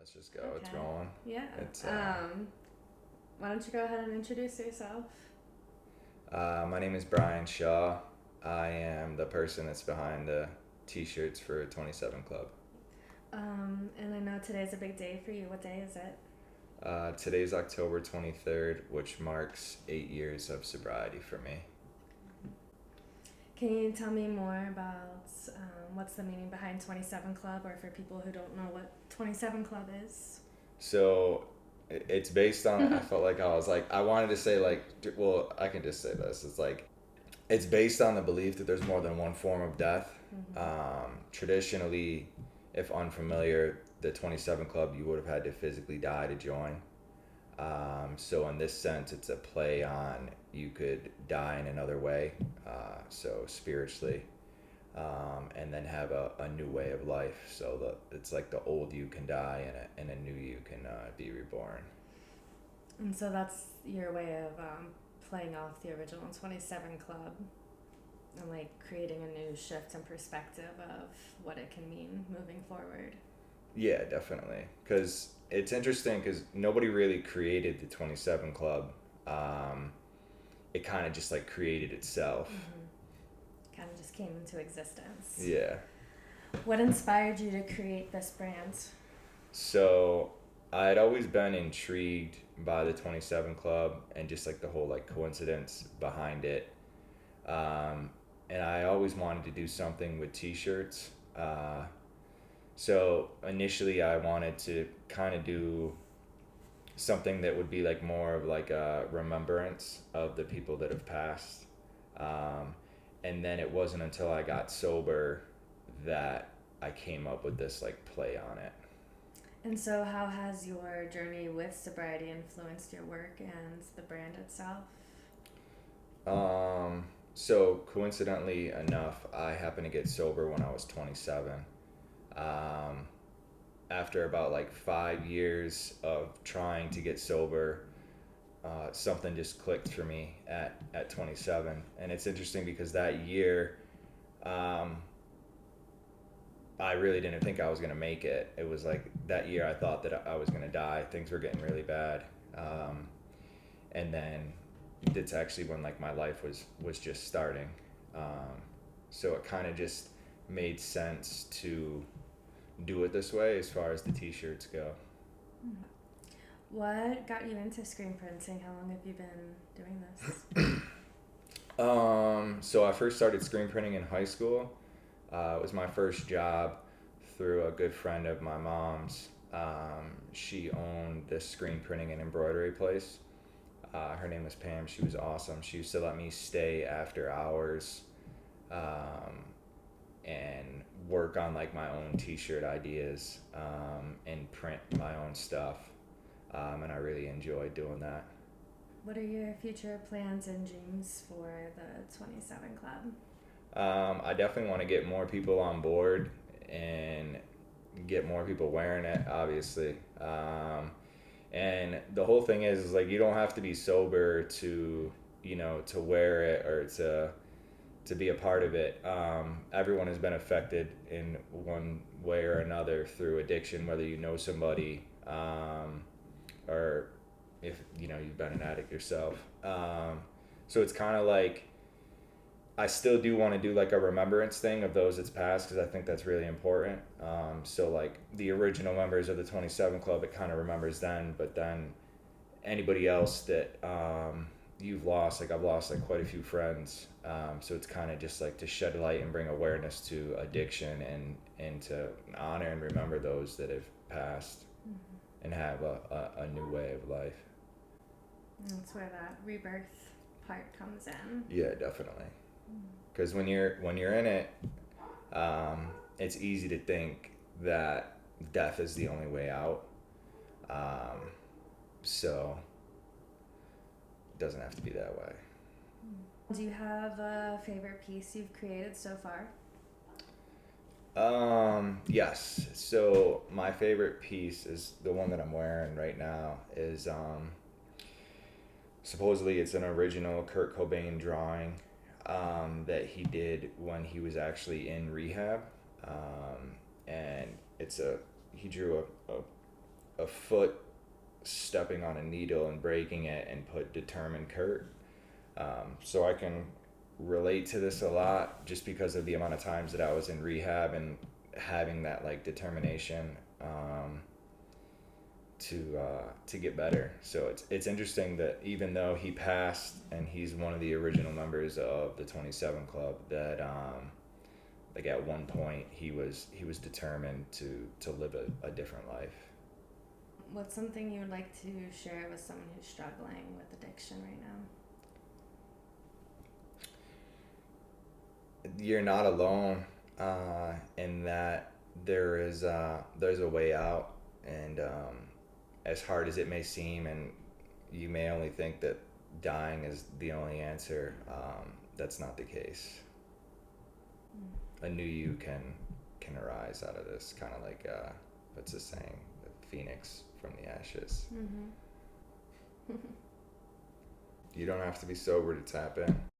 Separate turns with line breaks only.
Let's just go.
Okay.
It's rolling.
Yeah.
It's
Why don't you go ahead and introduce yourself?
My name is Brian Shaw. I am the person that's behind the T-shirts for 27 Club.
And I know today's a big day for you. What day is it?
Today's October 23rd, which marks 8 years of sobriety for me.
Can you tell me more about what's the meaning behind 27 Club, or for people who don't know what 27 Club is?
So it's based on. I felt like I wanted to say well, I can just say this. It's based on the belief that there's more than one form of death. Traditionally, if unfamiliar, the 27 Club, you would have had to physically die to join. So in this sense, it's a play on you could die in another way, so spiritually, and then have a new way of life. So it's like the old you can die and a new you can be reborn.
And so that's your way of playing off the original 27 Club and like creating a new shift in perspective of what it can mean moving forward.
Yeah, definitely. Because it's interesting because nobody really created the 27 Club. It kind of just like created itself.
Kind of just came into existence.
Yeah.
What inspired you to create this brand?
So I had always been intrigued by the 27 Club and just like the whole like coincidence behind it. And I always wanted to do something with T-shirts. So initially I wanted to kind of do something that would be like more of like a remembrance of the people that have passed. And then it wasn't until I got sober that I came up with this like play on it.
And so, how has your journey with sobriety influenced your work and the brand itself?
So coincidentally enough, I happened to get sober when I was 27. Um, After about like 5 years of trying to get sober, something just clicked for me at 27. And it's interesting because that year, um, I really didn't think I was going to make it. It was like that year I thought that I was going to die. Things were getting really bad. And then it's actually when like my life was just starting. So it kind of just made sense to do it this way as far as the T-shirts go.
What got you into screen printing? How long have you been doing this?
So I first started screen printing in high school. It was my first job through a good friend of my mom's. She owned this screen printing and embroidery place. Her name was Pam. She was awesome. She used to let me stay after hours and work on like my own T-shirt ideas and print my own stuff. And I really enjoyed doing that.
What are your future plans and dreams for the 27 Club?
I definitely want to get more people on board and get more people wearing it, obviously. And the whole thing is like you don't have to be sober to to wear it or to be a part of it. Everyone has been affected in one way or another through addiction, whether you know somebody or if you've been an addict yourself. So it's kind of like I still do want to do like a remembrance thing of those that's passed because I think that's really important. So like the original members of the 27 Club, it kind of remembers then, but then anybody else that you've lost, like I've lost like quite a few friends. So it's kind of just like to shed light and bring awareness to addiction and to honor and remember those that have passed and have a new way of life.
That's where that rebirth part comes in.
Yeah, definitely. Because when you're in it, it's easy to think that death is the only way out. So it doesn't have to be that way.
Do you have a favorite piece you've created so far?
Yes. So my favorite piece is the one that I'm wearing right now. Is supposedly it's an original Kurt Cobain drawing that he did when he was actually in rehab, and he drew a a foot stepping on a needle and breaking it and put determined Kurt. So I can relate to this a lot just because of the amount of times that I was in rehab and having that like determination to get better. So it's interesting that even though he passed and he's one of the original members of the 27 Club, that like at one point he was determined to live a different life.
What's something you would like to share with someone who's struggling with addiction right now?
You're not alone in that there's a way out, and as hard as it may seem, and you may only think that dying is the only answer, that's not the case. A new you can arise out of this, kind of like what's the saying, the phoenix from the ashes.
Mm-hmm.
You don't have to be sober to tap in.